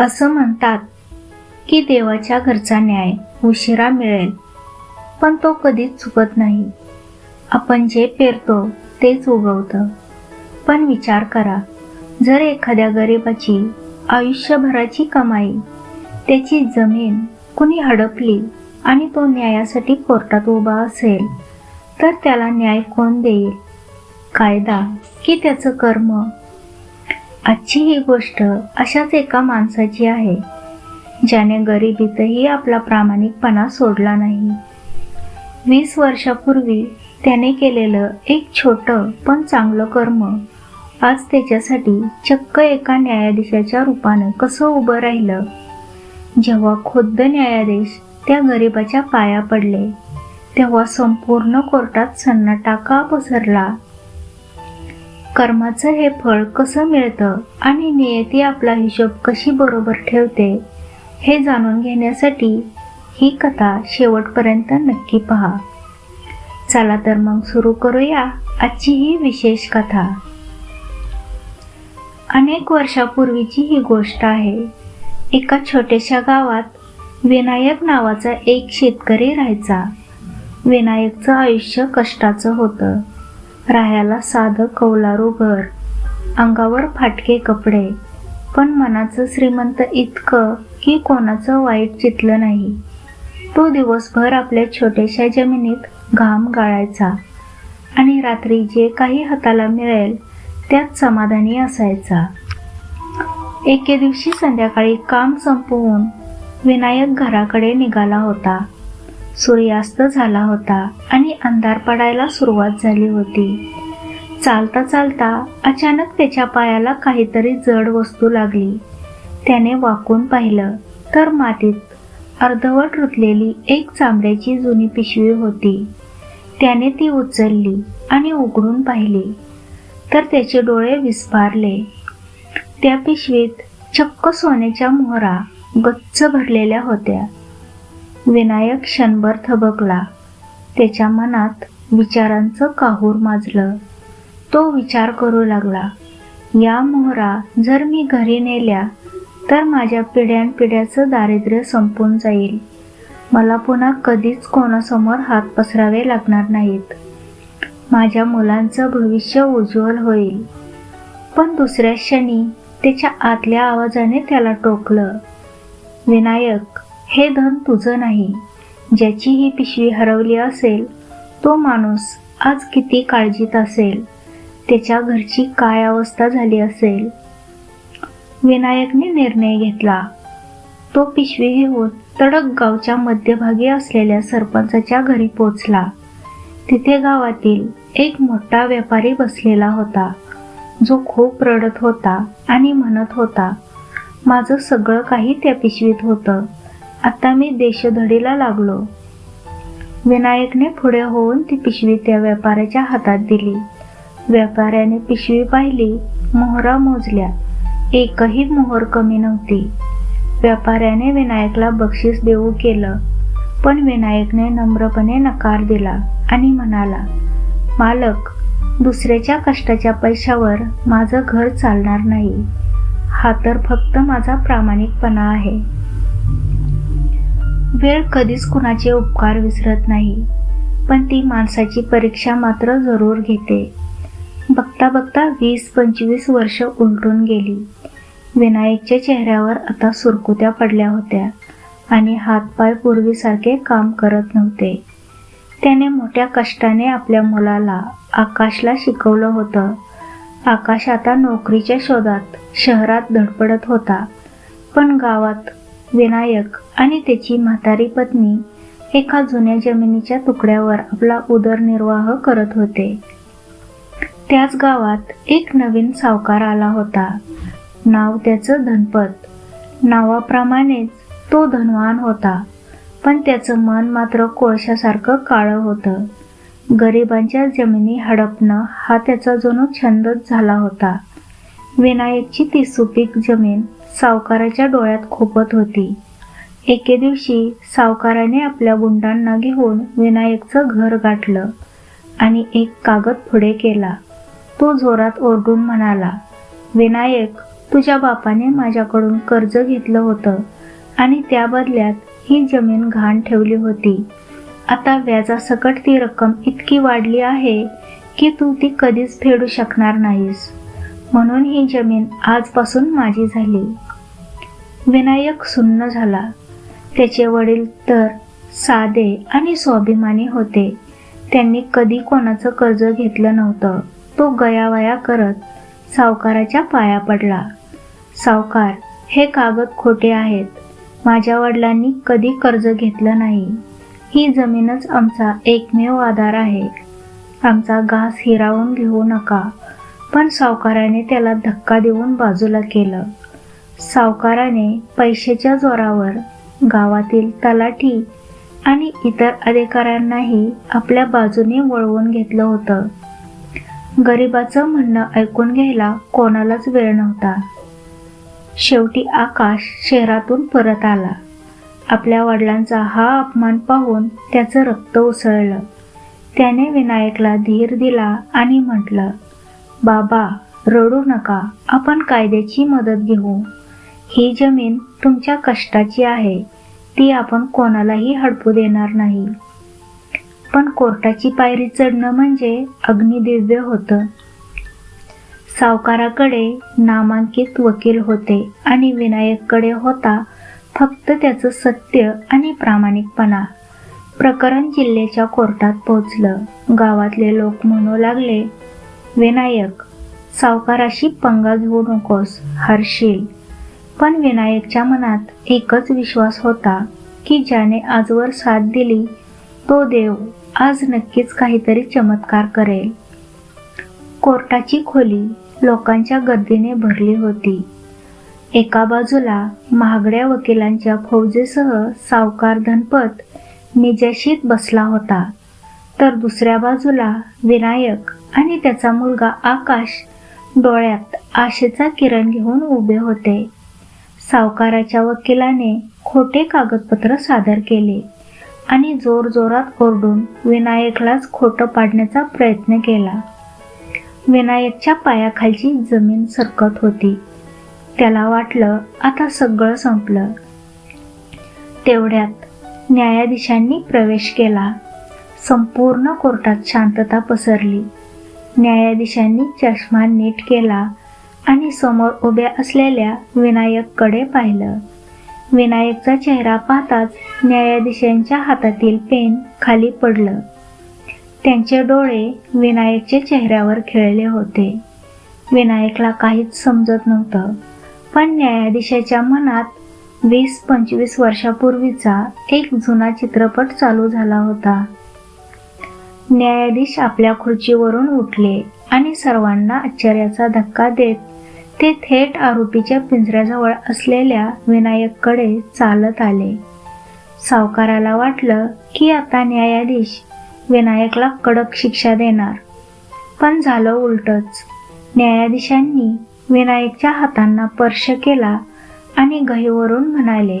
असं म्हणतात की देवाच्या घरचा न्याय उशिरा मिळेल, पण तो कधीच चुकत नाही. आपण जे पेरतो तेच उगवतं. पण विचार करा, जर एखाद्या गरिबाची आयुष्यभराची कमाई, त्याची जमीन कुणी हडपली आणि तो न्यायासाठी कोर्टात उभा असेल, तर त्याला न्याय कोण देईल? कायदा की त्याचं कर्म? आजची ही गोष्ट अशाच एका माणसाची आहे, ज्याने गरिबीतही आपला प्रामाणिकपणा सोडला नाही. 20 वर्षापूर्वी त्याने केलेलं एक छोटं पण चांगलं कर्म आज त्याच्यासाठी चक्क एका न्यायाधीशाच्या रूपानं कसं उभं राहिलं. जेव्हा खुद्द न्यायाधीश त्या गरिबाच्या पाया पडले, तेव्हा संपूर्ण कोर्टात सन्नाटा का पसरला. कर्माचं हे फळ कसं मिळतं आणि नियती आपला हिशोब कशी बरोबर ठेवते, हे जाणून घेण्यासाठी ही कथा शेवटपर्यंत नक्की पहा. चला तर मग सुरू करूया आजची ही विशेष कथा. अनेक वर्षापूर्वीची ही गोष्ट आहे. एका छोट्याशा गावात विनायक नावाचा एक शेतकरी राहायचा. विनायकचं आयुष्य कष्टाचं होतं. राहायला साधं कौलारू घर, अंगावर फाटके कपडे, पण मनाचं श्रीमंत इतकं की कोणाचं वाईट चितलं नाही. तो दिवसभर आपल्या छोट्याशा जमिनीत घाम गाळायचा आणि रात्री जे काही हाताला मिळेल त्यात समाधानी असायचा. एके दिवशी संध्याकाळी काम संपवून विनायक घराकडे निघाला होता. सूर्यास्त झाला होता आणि अंधार पडायला सुरुवात झाली होती. चालता चालता अचानक त्याच्या पायाला काहीतरी जड वस्तू लागली. त्याने वाकून पाहिलं तर मातीत अर्धवट रुतलेली एक चामड्याची जुनी पिशवी होती. त्याने ती उचलली आणि उघडून पाहिली तर त्याचे डोळे विस्फारले. त्या पिशवीत चक्क सोन्याच्या मोहरा गच्च भरलेल्या होत्या. विनायक क्षणभर थबकला. त्याच्या मनात विचारांचं काहूर माजलं. तो विचार करू लागला, या मोहरा जर मी घरी नेल्या तर माझ्या पिढ्यानपिढ्याचं दारिद्र्य संपून जाईल. मला पुन्हा कधीच कोणासमोर हात पसरावे लागणार नाहीत. माझ्या मुलांचं भविष्य उज्ज्वल होईल. पण दुसऱ्या क्षणी त्याच्या आतल्या आवाजाने त्याला टोकलं, विनायक, हे धन तुझं नाही. ज्याची ही पिशवी हरवली असेल तो माणूस आज किती काळजीत असेल, त्याच्या घरची काय अवस्था झाली असेल. विनायकने निर्णय घेतला. तो पिशवी घेऊन तडक गावच्या मध्यभागी असलेल्या सरपंचाच्या घरी पोचला. तिथे गावातील एक मोठा व्यापारी बसलेला होता, जो खूप रडत होता आणि म्हणत होता, माझं सगळं काही त्या पिशवीत होतं. आता मी देशधडीला लागलो. विनायकने पुढे होऊन ती पिशवी त्या व्यापाऱ्याच्या हातात दिली. व्यापाऱ्याने पिशवी पाहिली, मोहरा मोजल्या. एकही मोहर कमी नव्हती. व्यापाऱ्याने विनायकला बक्षीस देऊ केलं, पण विनायकने नम्रपणे नकार दिला आणि म्हणाला, मालक, दुसऱ्याच्या कष्टाच्या पैशावर माझं घर चालणार नाही. हा तर फक्त माझा प्रामाणिकपणा आहे. वेळ कधीच कुणाचे उपकार विसरत नाही, पण ती माणसाची परीक्षा मात्र जरूर घेते. बघता बघता 20-25 वर्ष उलटून गेली. विनायकच्या चेहऱ्यावर आता सुरकुत्या पडल्या होत्या आणि हातपाय पूर्वीसारखे काम करत नव्हते. त्याने मोठ्या कष्टाने आपल्या मुलाला आकाशला शिकवलं होतं. आकाश आता नोकरीच्या शोधात शहरात धडपडत होता, पण गावात विनायक आणि त्याची म्हातारी पत्नी एका जुन्या जमिनीच्या तुकड्यावर आपला उदरनिर्वाह करत होते. त्याच गावात एक नवीन सावकार आला होता. नाव त्याचं धनपत. नावाप्रमाणेच तो धनवान होता, पण त्याचं मन मात्र कोळशासारखं काळं होतं. गरिबांच्या जमिनी हडपणं हा त्याचा जणू छंदच झाला होता. विनायकची ती सुपीक जमीन सावकाराच्या डोळ्यात खुपत होती. एके दिवशी सावकाराने आपल्या गुंडांना घेऊन विनायकचं घर गाठलं आणि एक कागद पुढे केला. तो जोरात ओरडून म्हणाला, विनायक, तुझ्या बापाने माझ्याकडून कर्ज घेतलं होतं आणि त्या बदल्यात ही जमीन गहाण ठेवली होती. आता व्याजासकट ती रक्कम इतकी वाढली आहे की तू ती कधीच फेडू शकणार नाहीस. म्हणून ही जमीन आजपासून माझी झाली. विनायक सुन्न झाला. त्याचे वडील तर साधे आणि स्वाभिमानी होते. त्यांनी कधी कोणाचं कर्ज घेतलं नव्हतं. तो गयावया करत सावकाराच्या पाया पडला. सावकार, हे कागद खोटे आहेत. माझ्या वडिलांनी कधी कर्ज घेतलं नाही. ही जमीनच आमचा एकमेव आधार आहे. आमचा घास हिरावून घेऊ नका. पण सावकाराने त्याला धक्का देऊन बाजूला केलं. सावकाराने पैशाच्या जोरावर गावातील तलाठी आणि इतर अधिकाऱ्यांनाही आपल्या बाजूने वळवून घेतलं होतं. गरिबाचं म्हणणं ऐकून घ्यायला कोणालाच वेळ नव्हता. शेवटी आकाश शहरातून परत आला. आपल्या वडिलांचा हा अपमान पाहून त्याचं रक्त उसळलं. त्याने विनायकला धीर दिला आणि म्हटलं, बाबा, रडू नका. आपण कायद्याची मदत घेऊ. ही जमीन तुमच्या कष्टाची आहे. ती आपण कोणालाही हडपू देणार नाही. पण कोर्टाची पायरी चढणं म्हणजे अग्निदिव्य होतं. सावकाराकडे नामांकित वकील होते आणि विनायककडे होता फक्त त्याचं सत्य आणि प्रामाणिकपणा. प्रकरण जिल्ह्याच्या कोर्टात पोहोचलं. गावातले लोक म्हणू लागले, विनायक, सावकाराशी पंगा घेऊ नकोस, हरशील. पण विनायकच्या मनात एकच विश्वास होता की ज्याने आजवर साथ दिली तो देव आज नक्कीच काहीतरी चमत्कार करेल. कोर्टाची खोली लोकांच्या गर्दीने भरली होती. एका बाजूला महागड्या वकिलांच्या फौजेसह सावकार धनपत निजाशीत बसला होता, तर दुसऱ्या बाजूला विनायक आणि त्याचा मुलगा आकाश डोळ्यात आशेचा किरण घेऊन उभे होते. सावकाराच्या वकिलाने खोटे कागदपत्र सादर केले आणि जोरजोरात ओरडून विनायकलाच खोटं पाडण्याचा प्रयत्न केला. विनायकच्या पायाखालची जमीन सरकत होती. त्याला वाटलं आता सगळं संपलं. तेवढ्यात न्यायाधीशांनी प्रवेश केला. संपूर्ण कोर्टात शांतता पसरली. न्यायाधीशांनी चष्मा नीट केला आणि समोर उभ्या असलेल्या विनायककडे पाहिलं. विनायकचा चेहरा पाहताच न्यायाधीशांच्या हातातील पेन खाली पडलं. त्यांचे डोळे विनायकच्या चेहऱ्यावर खिळले होते. विनायकला काहीच समजत नव्हतं, पण न्यायाधीशाच्या मनात 20-25 वर्षापूर्वीचा एक जुना चित्रपट चालू झाला होता. न्यायाधीश आपल्या खुर्चीवरून उठले आणि सर्वांना आश्चर्याचा धक्का देत ते थेट आरोपीच्या पिंजऱ्याजवळ असलेल्या विनायककडे चालत आले. सावकाराला वाटलं की आता न्यायाधीश विनायकला कडक शिक्षा देणार, पण झालं उलटच. न्यायाधीशांनी विनायकच्या हातांना स्पर्श केला आणि घाईवरून म्हणाले,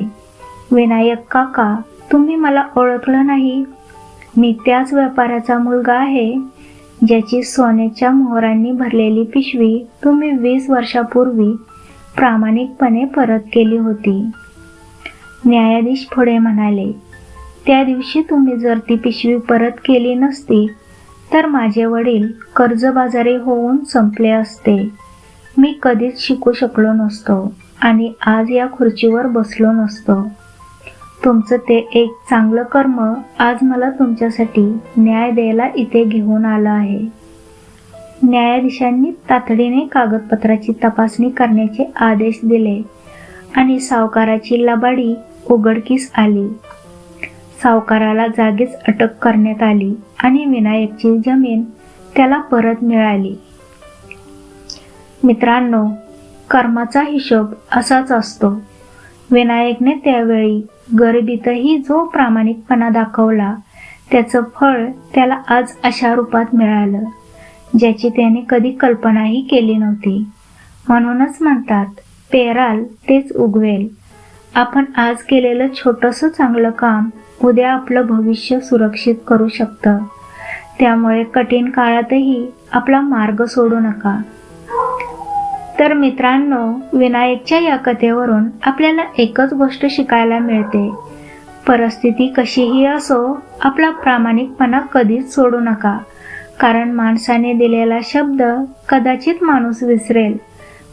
विनायक काका, तुम्ही मला ओळखलं नाही? मी त्याच व्यापाऱ्याचा मुलगा आहे ज्याची सोन्याच्या मोहरांनी भरलेली पिशवी तुम्ही 20 वर्षापूर्वी प्रामाणिकपणे परत केली होती. न्यायाधीश पुढे म्हणाले, त्या दिवशी तुम्ही जर ती पिशवी परत केली नसती तर माझे वडील कर्जबाजारी होऊन संपले असते. मी कधीच शिकू शकलो नसतो आणि आज या खुर्चीवर बसलो नसतो. तुमचं ते एक चांगलं कर्म आज मला तुमच्यासाठी न्याय द्यायला इथे घेऊन आलं आहे. न्यायाधीशांनी तातडीने कागदपत्राची तपासणी करण्याचे आदेश दिले आणि सावकाराची लबाडी उघडकीस आली. सावकाराला जागीच अटक करण्यात आली आणि विनायकची जमीन त्याला परत मिळाली. मित्रांनो, कर्माचा हिशोब असाच असतो. विनायकने त्यावेळी गरिबीतही जो प्रामाणिकपणा दाखवला त्याचं फळ त्याला आज अशा रूपात मिळालं ज्याची त्याने कधी कल्पनाही केली नव्हती. म्हणूनच म्हणतात, पेराल तेच उगवेल. आपण आज केलेलं छोटंसं चांगलं काम उद्या आपलं भविष्य सुरक्षित करू शकतं. त्यामुळे कठीण काळातही आपला मार्ग सोडू नका. तर मित्रांनो, विनायकच्या या कथेवरून आपल्याला एकच गोष्ट शिकायला मिळते. परिस्थिती कशीही असो, आपला प्रामाणिकपणा कधीच सोडू नका. कारण माणसाने दिलेला शब्द कदाचित माणूस विसरेल,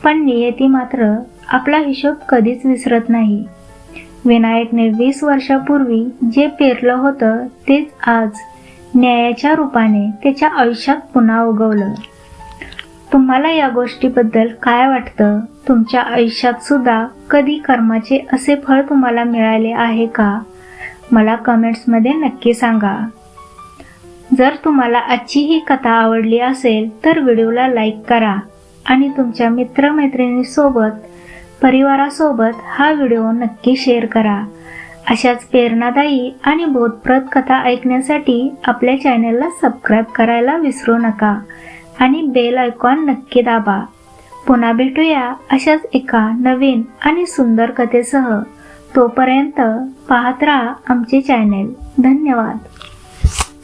पण नियती मात्र आपला हिशोब कधीच विसरत नाही. विनायकने 20 वर्षापूर्वी जे पेरलं होतं तेच आज न्यायाच्या रूपाने त्याच्या आयुष्यात पुन्हा उगवलं. तुम्हाला या गोष्टीबद्दल काय वाटतं? तुमच्या आयुष्यात सुद्धा कधी कर्माचे असे फळ तुम्हाला मिळाले आहे का? मला कमेंट्समध्ये नक्की सांगा. जर तुम्हाला आजची ही कथा आवडली असेल तर व्हिडिओला लाईक करा आणि तुमच्या मित्रमैत्रिणींसोबत, परिवारासोबत हा व्हिडिओ नक्की शेअर करा. अशाच प्रेरणादायी आणि बोधप्रद कथा ऐकण्यासाठी आपल्या चॅनलला सबस्क्राईब करायला विसरू नका आणि बेल आयकॉन नक्की दाबा. पुन्हा भेटूया अशाच एका नवीन आणि सुंदर कथेसह. तोपर्यंत पाहत राहा आमचे चॅनल. धन्यवाद.